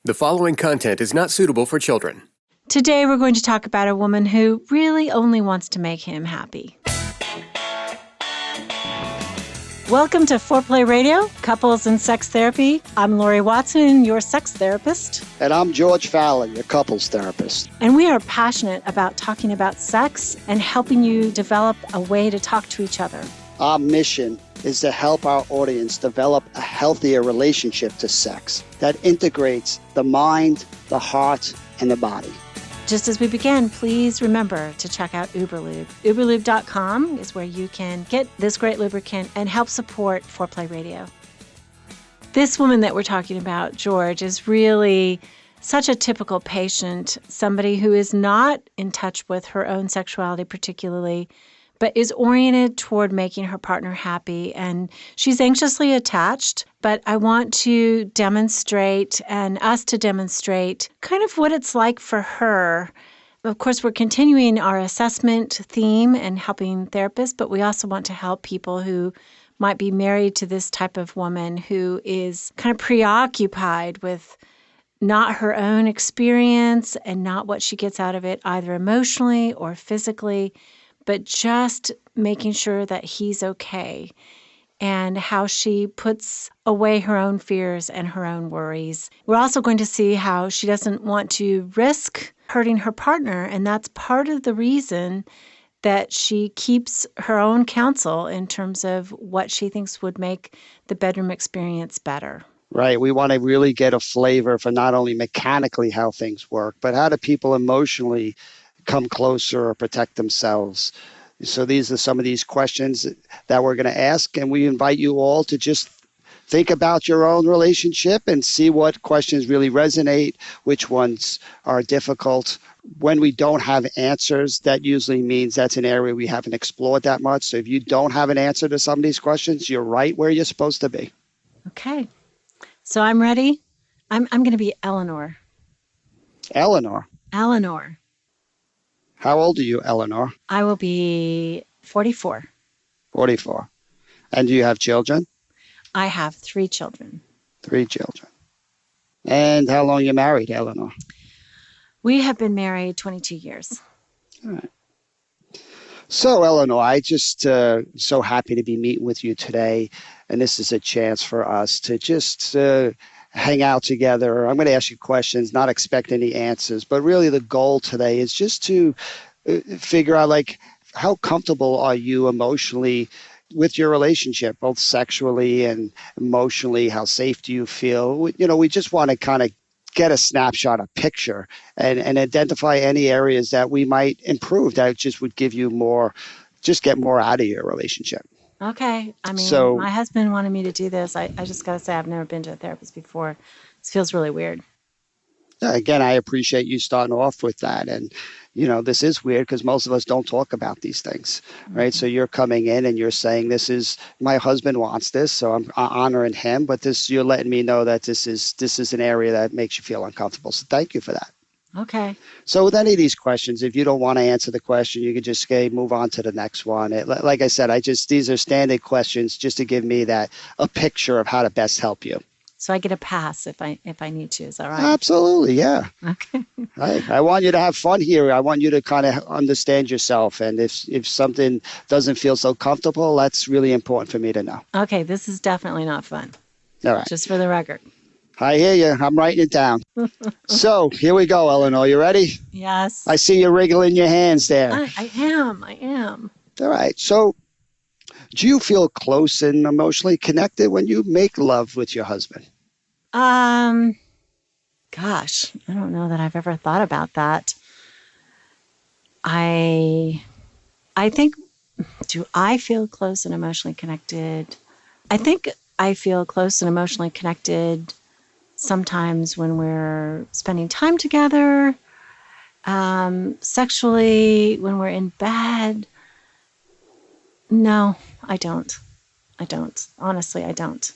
The following content is not suitable for children. Today we're going to talk about a woman who really only wants to make him happy. Welcome to Foreplay Radio, Couples and Sex Therapy. I'm Lori Watson, your sex therapist. And I'm George Fallon, your couples therapist. And we are passionate about talking about sex and helping you develop a way to talk to each other. Our mission is to help our audience develop a healthier relationship to sex that integrates the mind, the heart, and the body. Just as we begin, please remember to check out Uberlube. Uberlube.com is where you can get this great lubricant and help support Foreplay Radio. This woman that we're talking about, George, is really such a typical patient, somebody who is not in touch with her own sexuality particularly, but is oriented toward making her partner happy. And she's anxiously attached, but I want to demonstrate and us to demonstrate kind of what it's like for her. Of course, we're continuing our assessment theme and helping therapists, but we also want to help people who might be married to this type of woman who is kind of preoccupied with not her own experience and not what she gets out of it, either emotionally or physically, but just making sure that he's okay, and how she puts away her own fears and her own worries. We're also going to see how she doesn't want to risk hurting her partner, and that's part of the reason that she keeps her own counsel in terms of what she thinks would make the bedroom experience better. Right. We want to really get a flavor for not only mechanically how things work, but how do people emotionally come closer or protect themselves. So these are some of these questions that we're going to ask, and we invite you all to just think about your own relationship and see what questions really resonate, which ones are difficult. When we don't have answers, that usually means that's an area we haven't explored that much. So if you don't have an answer to some of these questions, you're right where you're supposed to be. Okay. So I'm ready. I'm going to be Eleanor. Eleanor. How old are you, Eleanor? I will be 44. 44. And do you have children? I have 3 children. 3 children. And how long are you married, Eleanor? We have been married 22 years. All right. So, Eleanor, I just so happy to be meeting with you today. And this is a chance for us to just hang out together. I'm going to ask you questions, not expect any answers, but really the goal today is just to figure out, like, how comfortable are you emotionally with your relationship, both sexually and emotionally? How safe do you feel? We just want to kind of get a snapshot, a picture, and identify any areas that we might improve that just would give you more, just get more out of your relationship. Okay. I mean, my husband wanted me to do this. I just got to say, I've never been to a therapist before. This feels really weird. Again, I appreciate you starting off with that. And, this is weird because most of us don't talk about these things, right? Mm-hmm. So you're coming in and you're saying, my husband wants this, so I'm honoring him. But you're letting me know that this is an area that makes you feel uncomfortable. So thank you for that. Okay. So with any of these questions, if you don't want to answer the question, you can just move on to the next one. Like I said, these are standard questions just to give me a picture of how to best help you. So I get a pass if I need to. Is that right? Absolutely, yeah. Okay. I want you to have fun here. I want you to kind of understand yourself. And if something doesn't feel so comfortable, that's really important for me to know. Okay, this is definitely not fun. All right. Just for the record. I hear you. I'm writing it down. So here we go, Eleanor. You ready? Yes. I see you wriggling your hands there. I am. All right. So do you feel close and emotionally connected when you make love with your husband? Gosh, I don't know that I've ever thought about that. I think, do I feel close and emotionally connected? I think I feel close and emotionally connected sometimes when we're spending time together, sexually, when we're in bed. No, I don't. Honestly, I don't.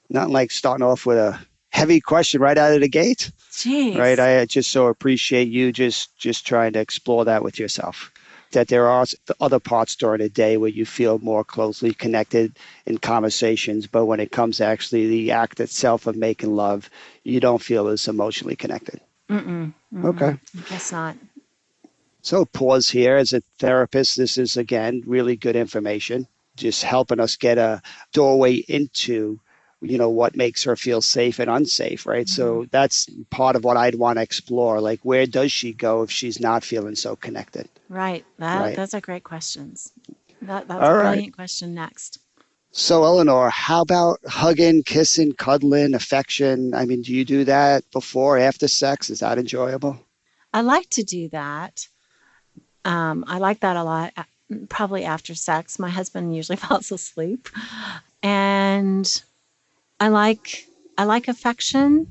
Not like starting off with a heavy question right out of the gate. Jeez. Right. I just so appreciate you just trying to explore that with yourself. that there are other parts during the day where you feel more closely connected in conversations, but when it comes to actually the act itself of making love, you don't feel as emotionally connected. Okay. I guess not. So pause here. As a therapist, this is, again, really good information, just helping us get a doorway into, what makes her feel safe and unsafe, right? So that's part of what I'd want to explore. Like, where does she go if she's not feeling so connected? Right. Right. Those are great questions. That's All a right. brilliant question. Next. So, Eleanor, how about hugging, kissing, cuddling, affection? I mean, do you do that before, after sex? Is that enjoyable? I like to do that. I like that a lot. Probably after sex. My husband usually falls asleep, and I like affection.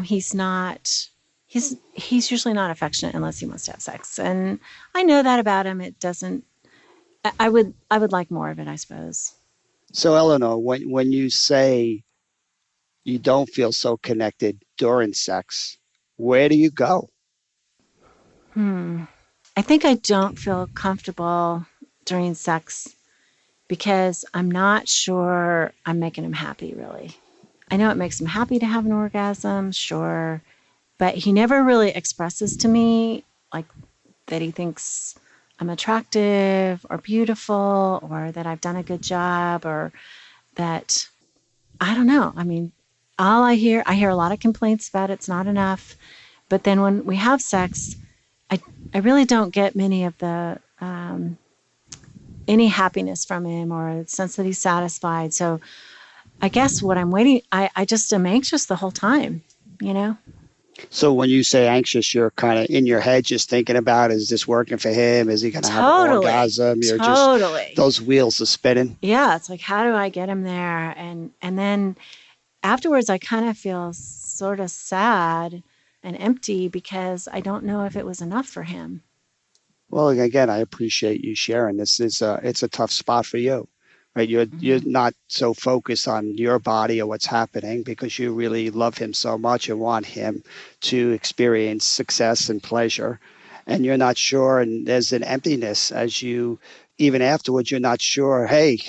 He's not. He's usually not affectionate unless he wants to have sex, and I know that about him. It doesn't. I would like more of it, I suppose. So, Eleanor, when you say you don't feel so connected during sex, where do you go? I think I don't feel comfortable during sex because I'm not sure I'm making him happy, really. I know it makes him happy to have an orgasm, sure, but he never really expresses to me like that he thinks I'm attractive or beautiful or that I've done a good job or that, I don't know. I mean, I hear a lot of complaints about it's not enough. But then when we have sex, I really don't get many of the any happiness from him or a sense that he's satisfied. So I guess what I'm waiting, I just am anxious the whole time, you know? So when you say anxious, you're kind of in your head just thinking about, is this working for him? Is he going to have an orgasm? You're Totally. just, those wheels are spinning. Yeah, it's like, how do I get him there? And then afterwards, I kind of feel sort of sad and empty because I don't know if it was enough for him. Well, again, I appreciate you sharing. It's a tough spot for you, right? You're not so focused on your body or what's happening because you really love him so much and want him to experience success and pleasure. And you're not sure, and there's an emptiness as you, even afterwards, you're not sure, hey,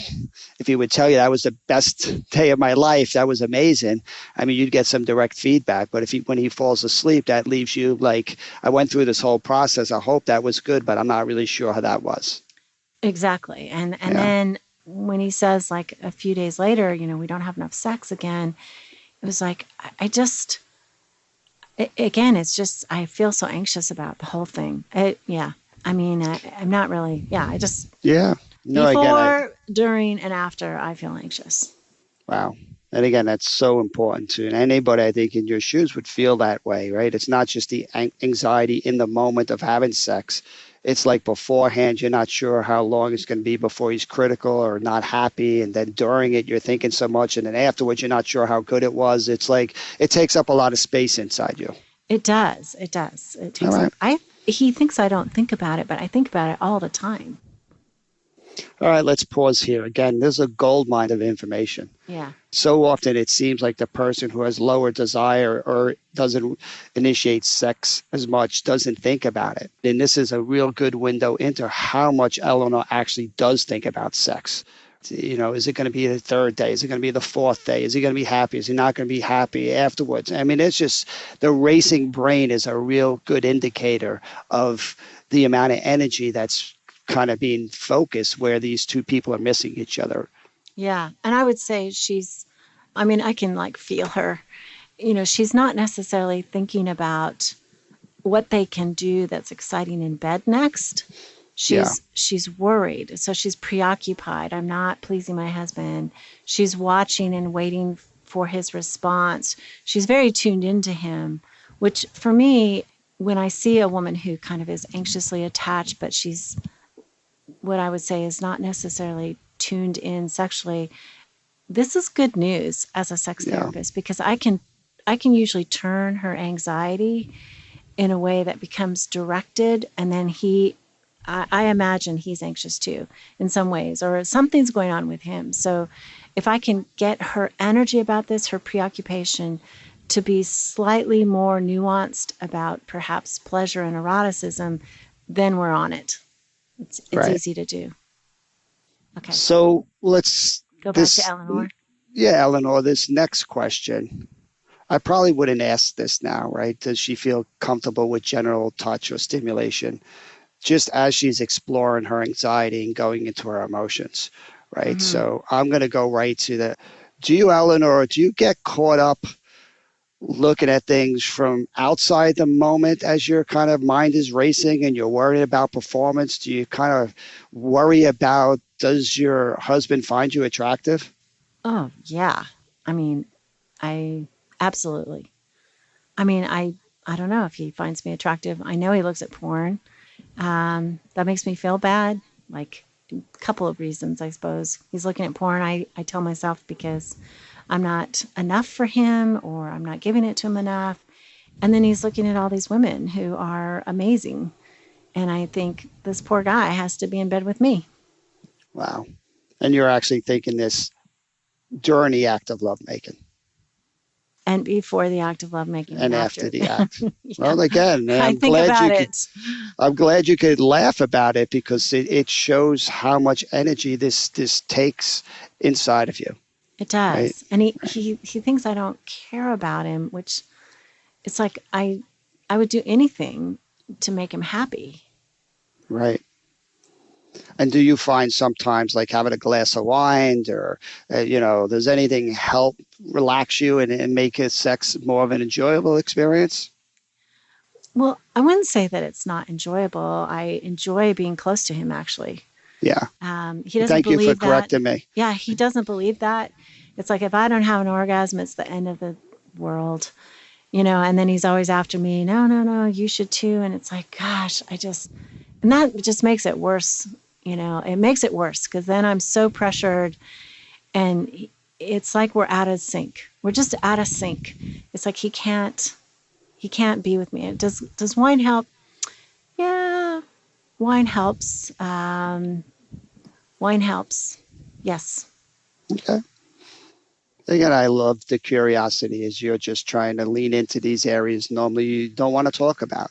if he would tell you that was the best day of my life, that was amazing. I mean, you'd get some direct feedback, but when he falls asleep, that leaves you like, I went through this whole process. I hope that was good, but I'm not really sure how that was. Exactly. And then when he says like a few days later, we don't have enough sex again, it was like, again, it's just, I feel so anxious about the whole thing. I mean, I'm not really, Yeah. No, before, during, and after, I feel anxious. Wow. And again, that's so important too. And anybody, I think, in your shoes would feel that way, right? It's not just the anxiety in the moment of having sex. It's like beforehand, you're not sure how long it's going to be before he's critical or not happy. And then during it, you're thinking so much. And then afterwards, you're not sure how good it was. It's like it takes up a lot of space inside you. It does. It does. It takes All right. He thinks I don't think about it, but I think about it all the time. All right, let's pause here. Again, there's a gold mine of information. Yeah. So often it seems like the person who has lower desire or doesn't initiate sex as much doesn't think about it. And this is a real good window into how much Eleanor actually does think about sex. Is it going to be the third day? Is it going to be the fourth day? Is he going to be happy? Is he not going to be happy afterwards? I mean, it's just the racing brain is a real good indicator of the amount of energy that's kind of being focused where these two people are missing each other. Yeah. And I would say I can like feel her, she's not necessarily thinking about what they can do that's exciting in bed next. She's worried. So she's preoccupied. I'm not pleasing my husband. She's watching and waiting for his response. She's very tuned into him, which for me, when I see a woman who kind of is anxiously attached, but she's what I would say is not necessarily tuned in sexually, this is good news as a sex therapist because I can usually turn her anxiety in a way that becomes directed, and then I imagine he's anxious too in some ways, or something's going on with him. So if I can get her energy about this, her preoccupation, to be slightly more nuanced about perhaps pleasure and eroticism, then we're on it. It's Right. easy to do. Okay, So let's go back to this Eleanor. yeah, Eleanor, this next question. I probably wouldn't ask this now, right? Does she feel comfortable with general touch or stimulation? Just as she's exploring her anxiety and going into her emotions, right? Hmm. So I'm going to go right to the. Do you, Eleanor, do you get caught up looking at things from outside the moment as your kind of mind is racing and you're worried about performance? Do you kind of worry about, does your husband find you attractive? Oh, yeah. I mean, I absolutely. I mean, I don't know if he finds me attractive. I know he looks at porn. That makes me feel bad. Like a couple of reasons, I suppose. He's looking at porn. I tell myself because I'm not enough for him or I'm not giving it to him enough. And then he's looking at all these women who are amazing. And I think this poor guy has to be in bed with me. Wow. And you're actually thinking this during the act of lovemaking And before the act of lovemaking and and after after. the act. Yeah. Well, again, I think about it. I'm glad you could laugh about it because it shows how much energy this takes inside of you, It right? does. And he thinks I don't care about him, which it's like I would do anything to make him happy. Right. And do you find sometimes like having a glass of wine or, does anything help relax you and make sex more of an enjoyable experience? Well, I wouldn't say that it's not enjoyable. I enjoy being close to him, actually. Yeah. He doesn't Thank you for believe that. correcting me. Yeah, he doesn't believe that. It's like if I don't have an orgasm, it's the end of the world, and then he's always after me. No, no, no, you should too. And it's like, gosh, and that just makes it worse. It makes it worse because then I'm so pressured and it's like we're out of sync. We're just out of sync. It's like he can't be with me. Does wine help? Yeah, wine helps. Wine helps. Yes. Okay. Again, I love the curiosity as you're just trying to lean into these areas normally you don't want to talk about.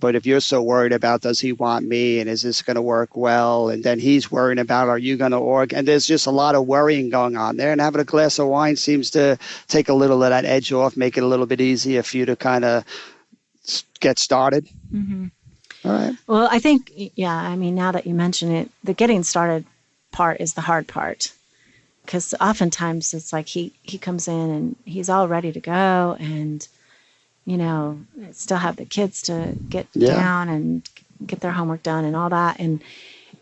But if you're so worried about, does he want me and is this going to work well? And then he's worrying about, are you going to and there's just a lot of worrying going on there. And having a glass of wine seems to take a little of that edge off, make it a little bit easier for you to kind of get started. Mm-hmm. All right. Well, I think, yeah, I mean, now that you mention it, the getting started part is the hard part. Because oftentimes it's like he comes in and he's all ready to go and, still have the kids to get down and get their homework done and all that. And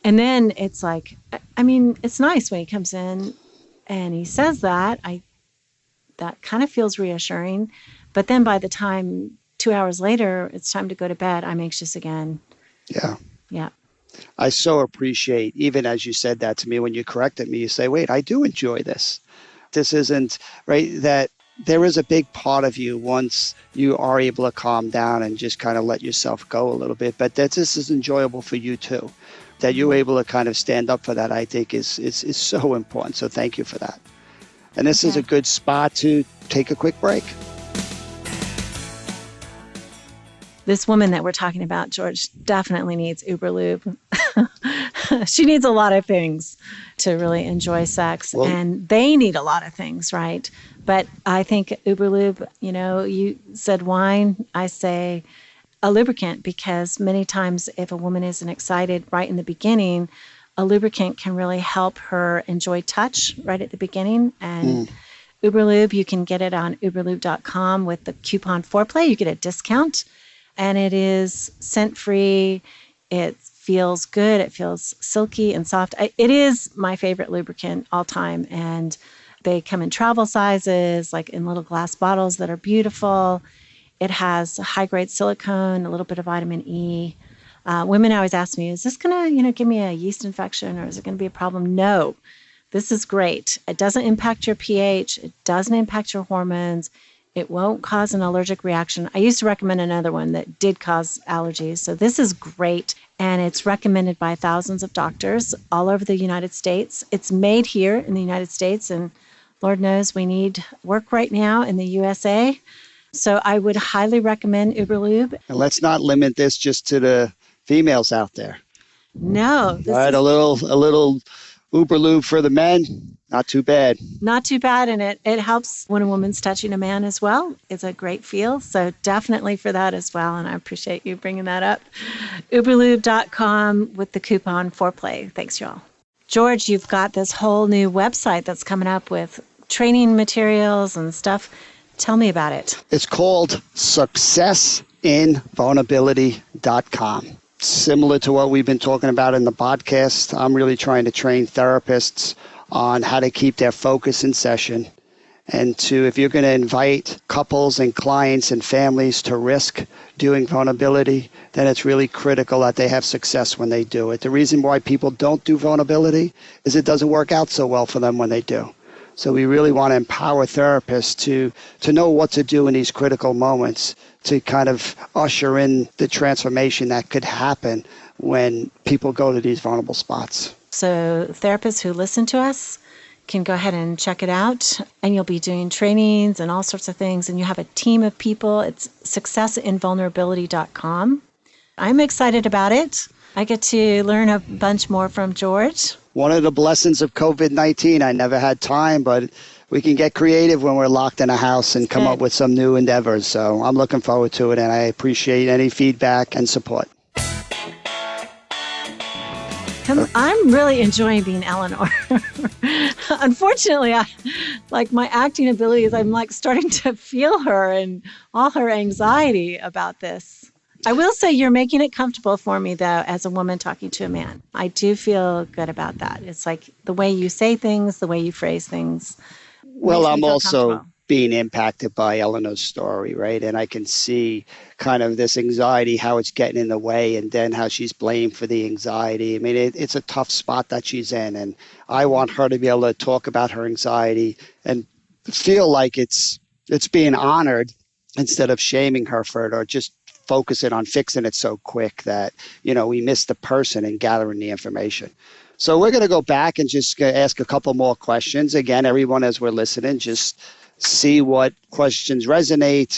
then it's like, I mean, it's nice when he comes in and he says that. That kind of feels reassuring. But then by the time 2 hours later, it's time to go to bed, I'm anxious again. Yeah. Yeah. I so appreciate, even as you said that to me, when you corrected me, you say, wait, I do enjoy this. This isn't, right, that there is a big part of you once you are able to calm down and just kind of let yourself go a little bit, but that this is enjoyable for you too. That you're able to kind of stand up for that, I think is so important. So thank you for that. And this is a good spot to take a quick break. This woman that we're talking about, George, definitely needs Uberlube. She needs a lot of things to really enjoy sex, and they need a lot of things, right? But I think Uberlube, you said wine, I say a lubricant, because many times if a woman isn't excited right in the beginning, a lubricant can really help her enjoy touch right at the beginning. And Uberlube, you can get it on uberlube.com with the coupon foreplay. You get a discount. And it is scent-free. It feels good. It feels silky and soft. It is my favorite lubricant all time. And they come in travel sizes, like in little glass bottles that are beautiful. It has high-grade silicone, a little bit of vitamin E. Women always ask me, is this going to, give me a yeast infection or is it going to be a problem? No, this is great. It doesn't impact your pH. It doesn't impact your hormones. It won't cause an allergic reaction. I used to recommend another one that did cause allergies. So this is great. And it's recommended by thousands of doctors all over the United States. It's made here in the United States. And Lord knows we need work right now in the USA. So I would highly recommend Uberlube. And let's not limit this just to the females out there. No, All right, a little Uber Lube for the men. Not too bad. not too bad. And it helps when a woman's touching a man as well. It's a great feel. So definitely for that as well. And I appreciate you bringing that up. Uberlube.com with the coupon foreplay. Thanks, y'all. George, you've got this whole new website that's coming up with training materials and stuff. Tell me about it. It's called successinvulnerability.com. Similar to what we've been talking about in the podcast, I'm really trying to train therapists on how to keep their focus in session. And if you're going to invite couples and clients and families to risk doing vulnerability, then it's really critical that they have success when they do it. The reason why people don't do vulnerability is it doesn't work out so well for them when they do. So we really want to empower therapists to know what to do in these critical moments to kind of usher in the transformation that could happen when people go to these vulnerable spots. So therapists who listen to us can go ahead and check it out, and you'll be doing trainings and all sorts of things, and you have a team of people. It's successinvulnerability.com. I'm excited about it. I get to learn a bunch more from George. One of the blessings of COVID-19, I never had time, but we can get creative when we're locked in a house and come up with some new endeavors. So I'm looking forward to it, and I appreciate any feedback and support. I'm really enjoying being Eleanor. Unfortunately, my acting abilities, I'm starting to feel her and all her anxiety about this. I will say you're making it comfortable for me, though, as a woman talking to a man. I do feel good about that. It's like the way you say things, the way you phrase things. Well, I'm also being impacted by Eleanor's story, right? And I can see kind of this anxiety, how it's getting in the way, and then how she's blamed for the anxiety. I mean, it's a tough spot that she's in, and I want her to be able to talk about her anxiety and feel like it's being honored instead of shaming her for it or just focusing on fixing it so quick that, we miss the person in gathering the information. So we're going to go back and just ask a couple more questions. Again, everyone, as we're listening, just see what questions resonate.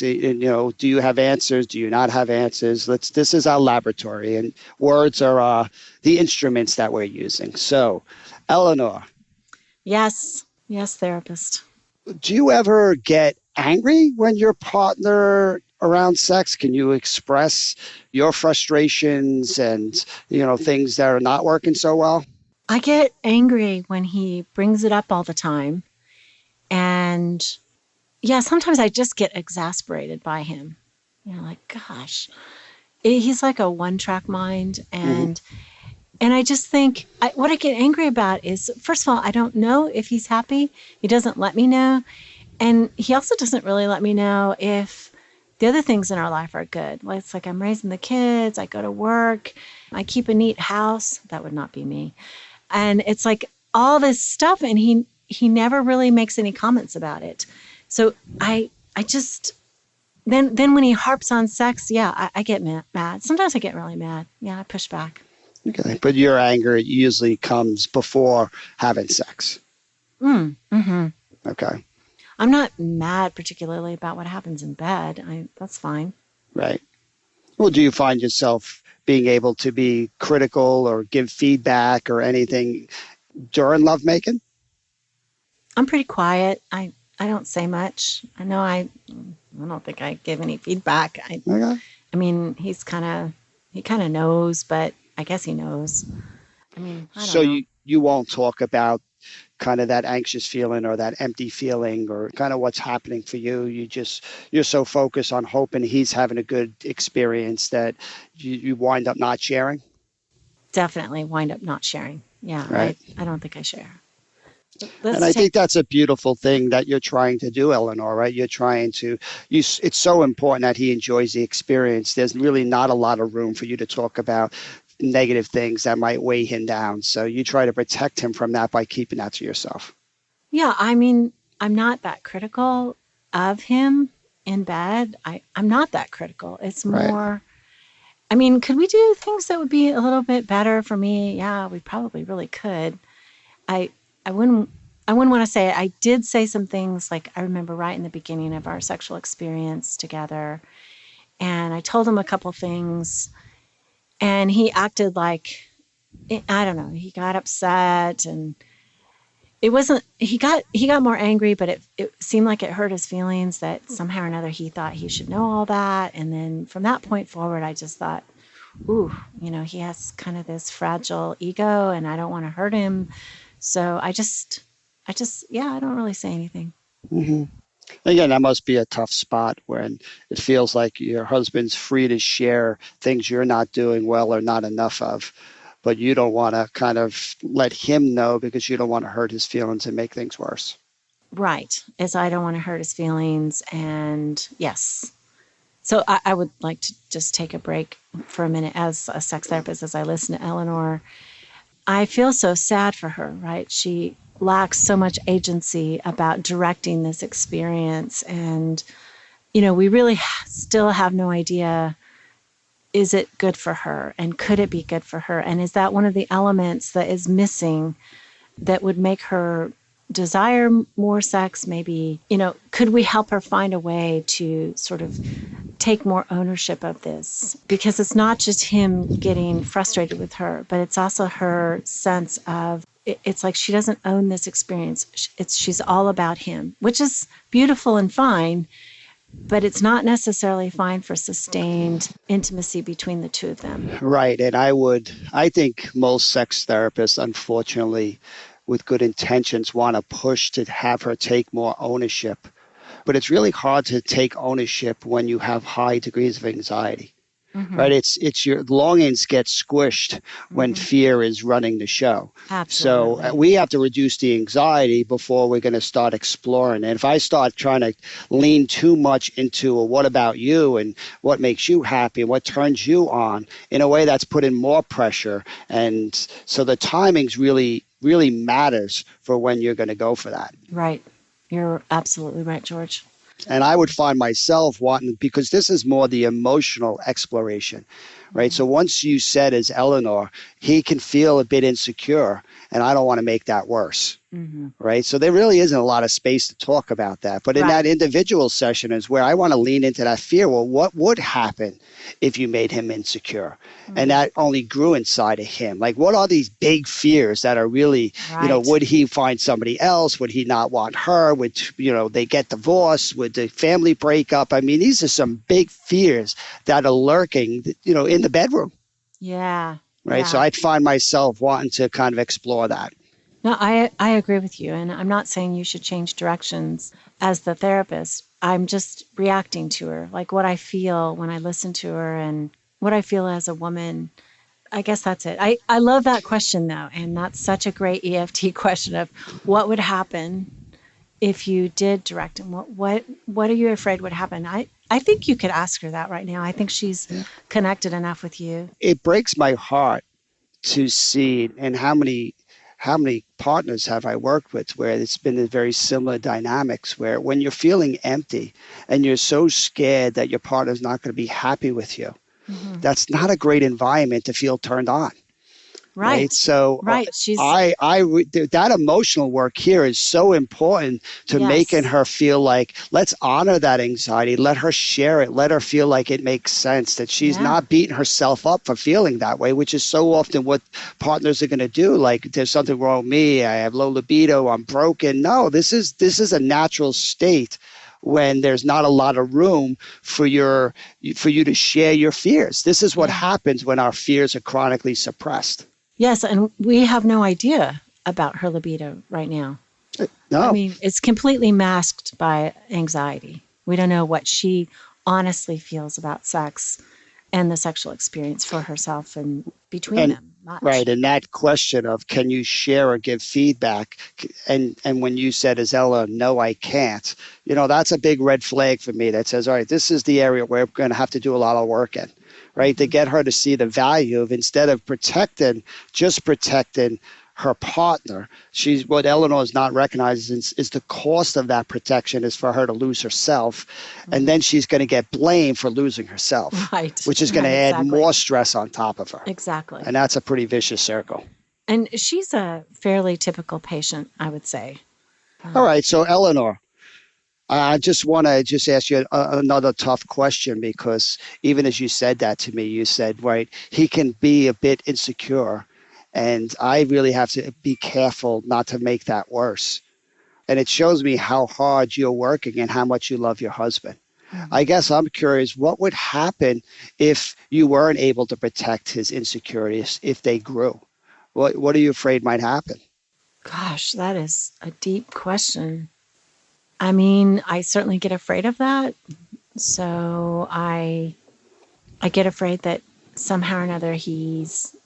Do you have answers? Do you not have answers? This is our laboratory, and words are the instruments that we're using. So, Eleanor. Yes, therapist. Do you ever get angry when your partner around sex? Can you express your frustrations and, things that are not working so well? I get angry when he brings it up all the time. And yeah, sometimes I just get exasperated by him. Gosh, he's like a one-track mind. And I just think what I get angry about is, first of all, I don't know if he's happy. He doesn't let me know. And he also doesn't really let me know if the other things in our life are good. It's like I'm raising the kids, I go to work, I keep a neat house. That would not be me. And it's like all this stuff, and he never really makes any comments about it. So I just, then when he harps on sex, I get mad. Sometimes I get really mad. Yeah, I push back. Okay, but your anger usually comes before having sex. Okay. I'm not mad particularly about what happens in bed. That's fine. Right. Well, do you find yourself being able to be critical or give feedback or anything during lovemaking? I'm pretty quiet. I don't say much. I know I don't think I give any feedback. Okay. I mean, he kind of knows, but I guess he knows. I mean, I don't know. You won't talk about kind of that anxious feeling or that empty feeling or kind of what's happening for you. You're so focused on hoping he's having a good experience that you wind up not sharing? Definitely wind up not sharing. Yeah, right. I don't think I share. I think that's a beautiful thing that you're trying to do, Eleanor, right? You're trying to, it's so important that he enjoys the experience. There's really not a lot of room for you to talk about negative things that might weigh him down. So you try to protect him from that by keeping that to yourself. Yeah, I mean, I'm not that critical of him in bed. I'm not that critical. It's more, right. I mean, could we do things that would be a little bit better for me? Yeah, we probably really could. I wouldn't want to say it. I did say some things, like I remember right in the beginning of our sexual experience together, and I told him a couple things, and he acted like I don't know, he got upset, and it wasn't, he got more angry, but it seemed like it hurt his feelings that somehow or another he thought he should know all that. And then from that point forward, I just thought, ooh, he has kind of this fragile ego, and I don't want to hurt him. So yeah, I don't really say anything. Hmm. Again, that must be a tough spot when it feels like your husband's free to share things you're not doing well or not enough of, but you don't want to kind of let him know because you don't want to hurt his feelings and make things worse. Right. As I don't want to hurt his feelings. And yes. So I would like to just take a break for a minute as a sex therapist, as I listen to Eleanor. I feel so sad for her, right? She lacks so much agency about directing this experience. And, we really still have no idea, is it good for her? And could it be good for her? And is that one of the elements that is missing that would make her desire more sex? Maybe, could we help her find a way to sort of take more ownership of this? Because it's not just him getting frustrated with her, but it's also her sense of, it's like she doesn't own this experience. She's all about him, which is beautiful and fine, but it's not necessarily fine for sustained intimacy between the two of them. Right. And I think most sex therapists, unfortunately, with good intentions, want to push to have her take more ownership. But it's really hard to take ownership when you have high degrees of anxiety. Mm-hmm. Right? It's your longings get squished when fear is running the show. Absolutely. So we have to reduce the anxiety before we're going to start exploring. And if I start trying to lean too much into, well, what about you and what makes you happy and what turns you on, in a way that's putting more pressure. And so the timing's really matters for when you're going to go for that. Right. You're absolutely right, George. And I would find myself wanting, because this is more the emotional exploration, right? So once you said, as Eleanor, he can feel a bit insecure, and I don't want to make that worse, right? So there really isn't a lot of space to talk about that. But in that individual session is where I want to lean into that fear. Well, what would happen if you made him insecure? And that only grew inside of him. Like, what are these big fears that are really, would he find somebody else? Would he not want her? Would, they get divorced? Would the family break up? I mean, these are some big fears that are lurking, in the bedroom. Yeah. Right. Yeah. So I'd find myself wanting to kind of explore that. No, I agree with you. And I'm not saying you should change directions as the therapist. I'm just reacting to her, like what I feel when I listen to her and what I feel as a woman. I guess that's it. I love that question, though. And that's such a great EFT question of what would happen if you did direct him. What are you afraid would happen? I think you could ask her that right now. I think she's connected enough with you. It breaks my heart to see, and how many partners have I worked with where it's been a very similar dynamics, where when you're feeling empty and you're so scared that your partner's not going to be happy with you, that's not a great environment to feel turned on. Right. So that emotional work here is so important to making her feel like, let's honor that anxiety. Let her share it. Let her feel like it makes sense, that she's not beating herself up for feeling that way, which is so often what partners are going to do. Like, there's something wrong with me. I have low libido. I'm broken. No, this is a natural state when there's not a lot of room for you to share your fears. This is what happens when our fears are chronically suppressed. Yes, and we have no idea about her libido right now. No. I mean, it's completely masked by anxiety. We don't know what she honestly feels about sex and the sexual experience for herself and between them. Much. Right, and that question of, can you share or give feedback? And when you said, Isella, no, I can't, that's a big red flag for me that says, all right, this is the area where we're going to have to do a lot of work in. Right, to get her to see the value of, instead of protecting her partner, what Eleanor is not recognizing is the cost of that protection is for her to lose herself, and then she's going to get blamed for losing herself, which is going to add more stress on top of her. Exactly. And that's a pretty vicious circle. And she's a fairly typical patient, I would say. All right, so Eleanor, I just want to ask you another tough question, because even as you said that to me, you said, right, he can be a bit insecure And I really have to be careful not to make that worse. And it shows me how hard you're working and how much you love your husband. Mhm. I guess I'm curious, what would happen if you weren't able to protect his insecurities if they grew? What are you afraid might happen? Gosh, that is a deep question. I mean, I certainly get afraid of that. So I get afraid that somehow or another he's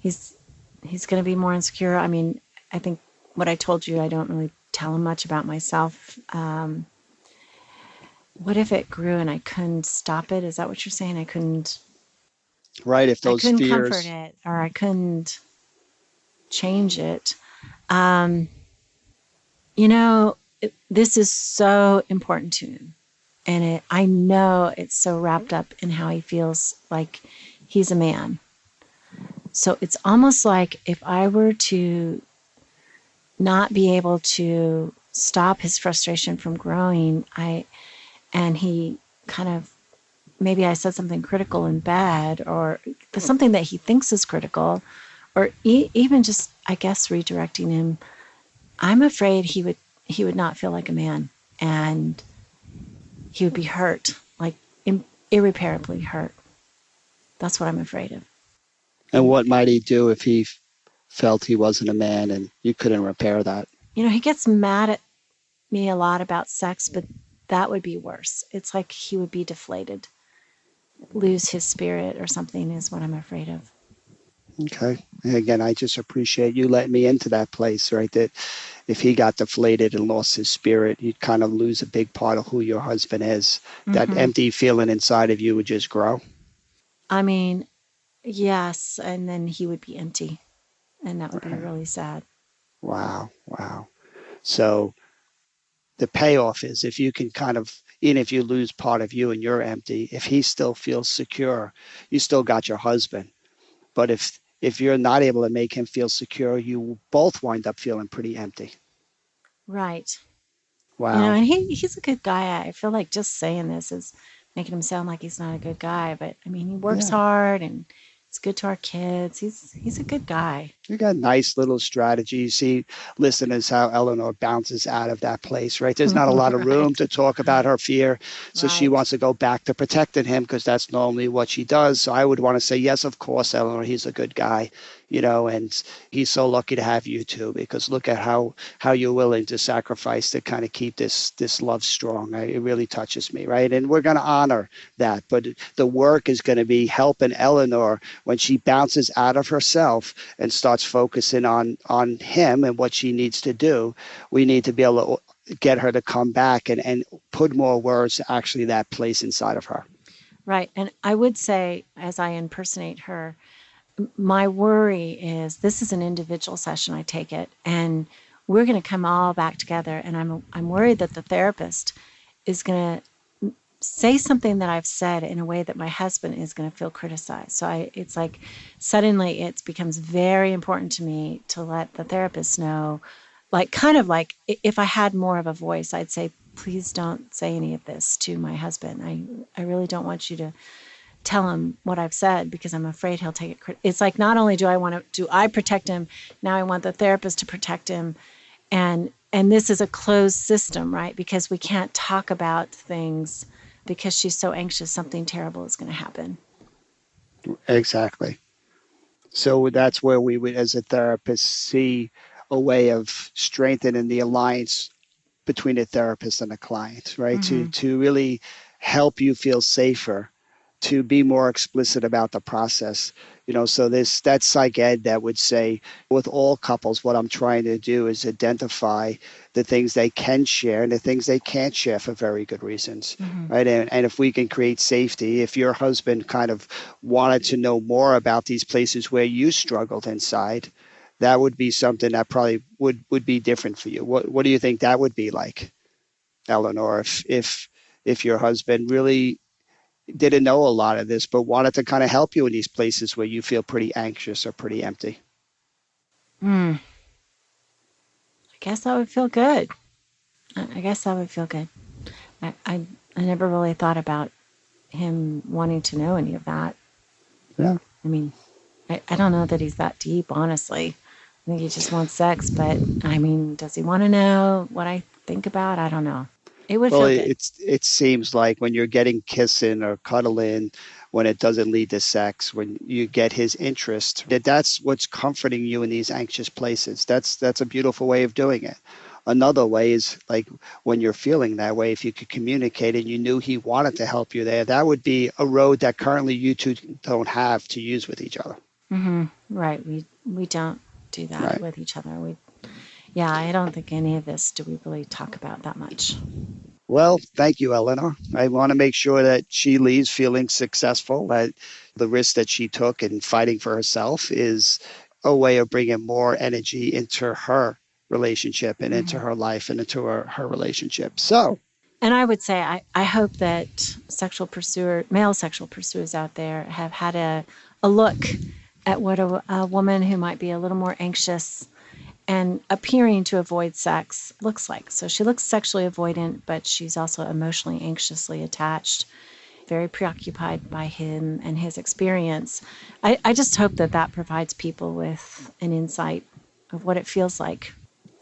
he's going to be more insecure. I mean, I think what I told you, I don't really tell him much about myself. What if it grew and I couldn't stop it? Is that what you're saying? Right? If I those couldn't comfort fears, it, or I couldn't change it. Um, this is so important to him. And I know it's so wrapped up in how he feels like he's a man. So it's almost like if I were to not be able to stop his frustration from growing, and he kind of, maybe I said something critical and bad, or something that he thinks is critical, or even just, I guess, redirecting him. I'm afraid he would not feel like a man, and he would be hurt, like irreparably hurt. That's what I'm afraid of. and what might he do if he felt he wasn't a man and you couldn't repair that? He gets mad at me a lot about sex, but that would be worse. It's like he would be deflated, lose his spirit or something, is what I'm afraid of. Okay. And again, I just appreciate you letting me into that place, right? That if he got deflated and lost his spirit, you'd kind of lose a big part of who your husband is. That Hmm. empty feeling inside of you would just grow. I mean, yes, and then he would be empty, and that would be really sad. Wow. Wow. So the payoff is if you can kind of, even if you lose part of you and you're empty, if he still feels secure, you still got your husband. But if you're not able to make him feel secure, you both wind up feeling pretty empty. Right. Wow. And he's a good guy. I feel like just saying this is making him sound like he's not a good guy, but I mean, he works Yeah. hard and he's good to our kids. He's a good guy. You got nice little strategies. See, listeners, how Eleanor bounces out of that place, right? There's not a lot of room Right. to talk about her fear. So she Right. wants to go back to protecting him because that's normally what she does. So I would want to say, yes, of course, Eleanor, he's a good guy, and he's so lucky to have you too, because look at how you're willing to sacrifice to kind of keep this love strong. It really touches me, right? And we're going to honor that. But the work is going to be helping Eleanor when she bounces out of herself and starts focusing on him and what she needs to do. We need to be able to get her to come back and put more words to actually that place inside of her. Right. And I would say, as I impersonate her, my worry is this is an individual session, I take it, and we're going to come all back together. And I'm worried that the therapist is going to say something that I've said in a way that my husband is going to feel criticized. So it's like suddenly it becomes very important to me to let the therapist know, like kind of like if I had more of a voice, I'd say, please don't say any of this to my husband. I really don't want you to tell him what I've said because I'm afraid he'll take it. It's like not only do I protect him, now I want the therapist to protect him, and this is a closed system, right? Because we can't talk about things because she's so anxious something terrible is going to happen. Exactly. So that's where we would, as a therapist, see a way of strengthening the alliance between a therapist and a client, right? To Mm-hmm. to really help you feel safer, to be more explicit about the process. So that's psych ed that would say with all couples, what I'm trying to do is identify the things they can share and the things they can't share for very good reasons. Mm-hmm. Right. And if we can create safety, if your husband kind of wanted to know more about these places where you struggled inside, that would be something that probably would be different for you. What do you think that would be like, Eleanor, if your husband really didn't know a lot of this, but wanted to kind of help you in these places where you feel pretty anxious or pretty empty? I guess that would feel good. I guess that would feel good. I never really thought about him wanting to know any of that. Yeah. I mean, I don't know that he's that deep, honestly. I think he just wants sex, but I mean, does he want to know what I think about? I don't know. It would Well, feel good. it seems like when you're getting kissing or cuddling, when it doesn't lead to sex, when you get his interest, that's what's comforting you in these anxious places. That's a beautiful way of doing it. Another way is like when you're feeling that way, if you could communicate and you knew he wanted to help you there, that would be a road that currently you two don't have to use with each other. Right. We don't do that Right. with each other. Yeah, I don't think any of this do we really talk about that much. Well, thank you, Eleanor. I want to make sure that she leaves feeling successful, that the risk that she took in fighting for herself is a way of bringing more energy into her relationship and into her life and into her relationship. So, And I would say I hope that male sexual pursuers out there have had a look at what a woman who might be a little more anxious and appearing to avoid sex looks like. So she looks sexually avoidant, but she's also emotionally anxiously attached, very preoccupied by him and his experience. I just hope that provides people with an insight of what it feels like.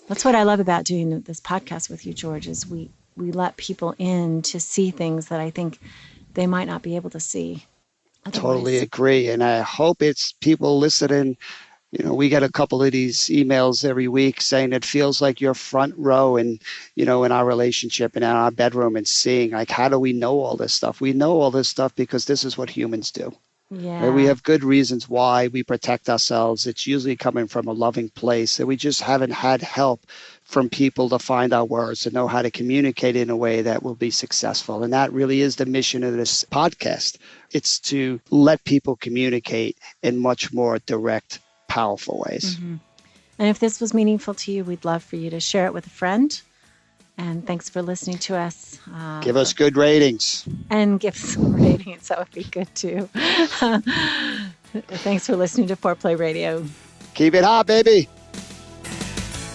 That's what I love about doing this podcast with you, George, is we let people in to see things that I think they might not be able to see otherwise. totally agree. And I hope it's people listening. We get a couple of these emails every week saying it feels like you're front row and, in our relationship and in our bedroom and seeing like, how do we know all this stuff? We know all this stuff because this is what humans do. Yeah. Right? We have good reasons why we protect ourselves. It's usually coming from a loving place, and we just haven't had help from people to find our words, to know how to communicate in a way that will be successful. And that really is the mission of this podcast. It's to let people communicate in much more direct, powerful ways. And if this was meaningful to you, we'd love for you to share it with a friend. And thanks for listening to us. Give us good ratings. And give some ratings. That would be good too. Thanks for listening to Foreplay Radio. Keep it hot, baby.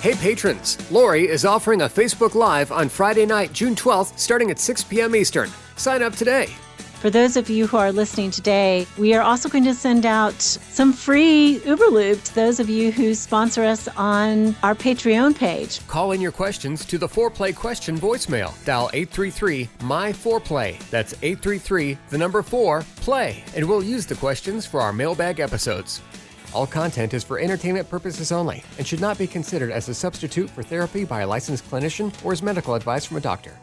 Hey patrons, Lori is offering a Facebook Live on Friday night, June 12th, starting at 6 p.m. Eastern. Sign up today. For those of you who are listening today, we are also going to send out some free Uberlube to those of you who sponsor us on our Patreon page. Call in your questions to the Foreplay question voicemail. Dial 833-MY-4PLAY. That's 833-4-PLAY. And we'll use the questions for our mailbag episodes. All content is for entertainment purposes only and should not be considered as a substitute for therapy by a licensed clinician or as medical advice from a doctor.